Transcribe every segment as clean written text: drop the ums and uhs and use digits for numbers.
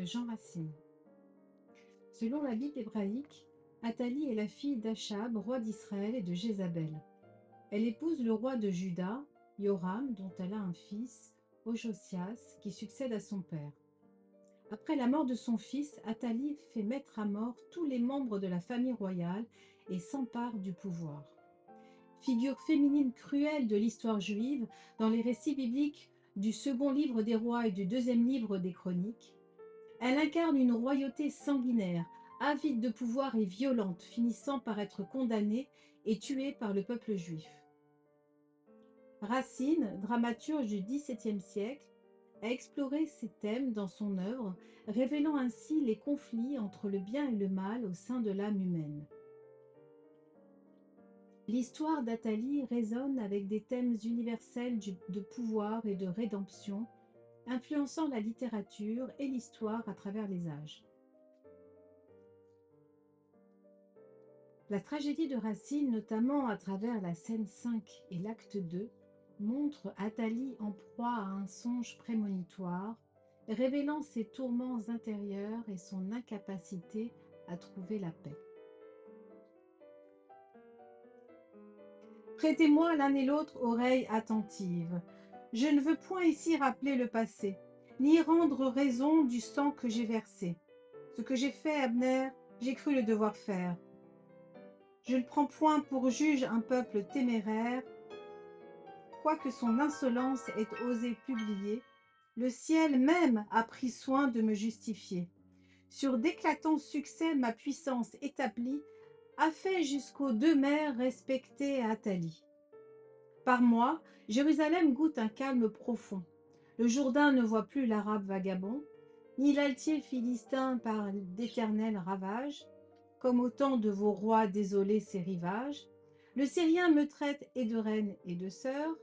Jean Racine. Selon la Bible hébraïque, Athalie est la fille d'Achab, roi d'Israël et de Jézabel. Elle épouse le roi de Juda, Joram, dont elle a un fils, Ojosias, qui succède à son père. Après la mort de son fils, Athalie fait mettre à mort tous les membres de la famille royale et s'empare du pouvoir. Figure féminine cruelle de l'histoire juive, dans les récits bibliques du second livre des rois et du deuxième livre des chroniques, elle incarne une royauté sanguinaire, avide de pouvoir et violente, finissant par être condamnée et tuée par le peuple juif. Racine, dramaturge du XVIIe siècle, a exploré ces thèmes dans son œuvre, révélant ainsi les conflits entre le bien et le mal au sein de l'âme humaine. L'histoire d'Athalie résonne avec des thèmes universels de pouvoir et de rédemption, influençant la littérature et l'histoire à travers les âges. La tragédie de Racine, notamment à travers la scène 5 et l'acte 2, montre Athalie en proie à un songe prémonitoire, révélant ses tourments intérieurs et son incapacité à trouver la paix. Prêtez-moi l'un et l'autre oreille attentive. Je ne veux point ici rappeler le passé, ni rendre raison du sang que j'ai versé. Ce que j'ai fait, Abner, j'ai cru le devoir faire. Je ne prends point pour juge un peuple téméraire, quoique son insolence ait osé publier, le ciel même a pris soin de me justifier. Sur d'éclatants succès ma puissance établie a fait jusqu'aux deux mers respecter Athalie. Par moi, Jérusalem goûte un calme profond. Le Jourdain ne voit plus l'Arabe vagabond, ni l'Altier philistin par d'éternels ravages, comme au temps de vos rois désolés ses rivages. Le Syrien me traite et de reine et de sœur,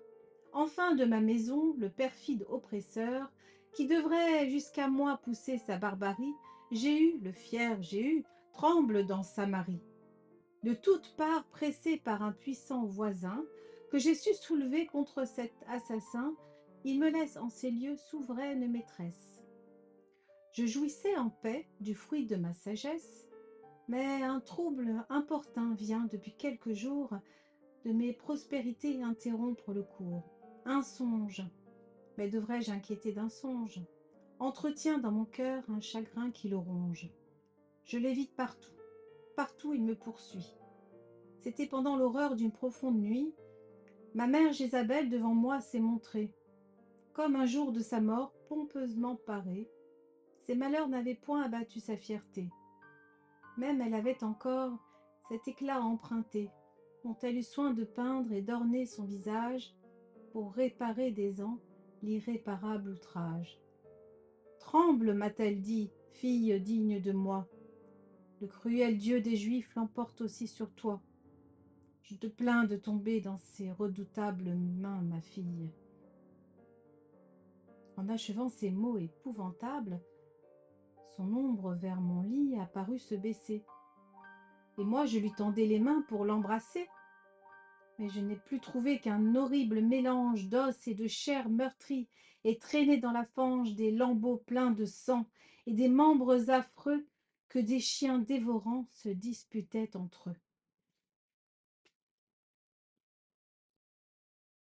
enfin de ma maison, le perfide oppresseur, qui devrait jusqu'à moi pousser sa barbarie, le fier Jéhu, tremble dans Samarie. De toutes parts pressé par un puissant voisin, que j'ai su soulever contre cet assassin, il me laisse en ces lieux souveraine maîtresse. Je jouissais en paix du fruit de ma sagesse, mais un trouble importun vient depuis quelques jours de mes prospérités interrompre le cours. Un songe, mais devrais-je inquiéter d'un songe, entretient dans mon cœur un chagrin qui le ronge. Je l'évite partout, partout il me poursuit. C'était pendant l'horreur d'une profonde nuit, ma mère Jézabel devant moi s'est montrée, comme un jour de sa mort pompeusement parée. Ses malheurs n'avaient point abattu sa fierté. Même elle avait encore cet éclat emprunté, dont elle eut soin de peindre et d'orner son visage pour réparer des ans l'irréparable outrage. Tremble, m'a-t-elle dit, fille digne de moi. Le cruel Dieu des Juifs l'emporte aussi sur toi. Je te plains de tomber dans ses redoutables mains, ma fille. En achevant ces mots épouvantables, son ombre vers mon lit apparut se baisser. Et moi je lui tendais les mains pour l'embrasser. Mais je n'ai plus trouvé qu'un horrible mélange d'os et de chair meurtrie, et traîné dans la fange des lambeaux pleins de sang, et des membres affreux que des chiens dévorants se disputaient entre eux.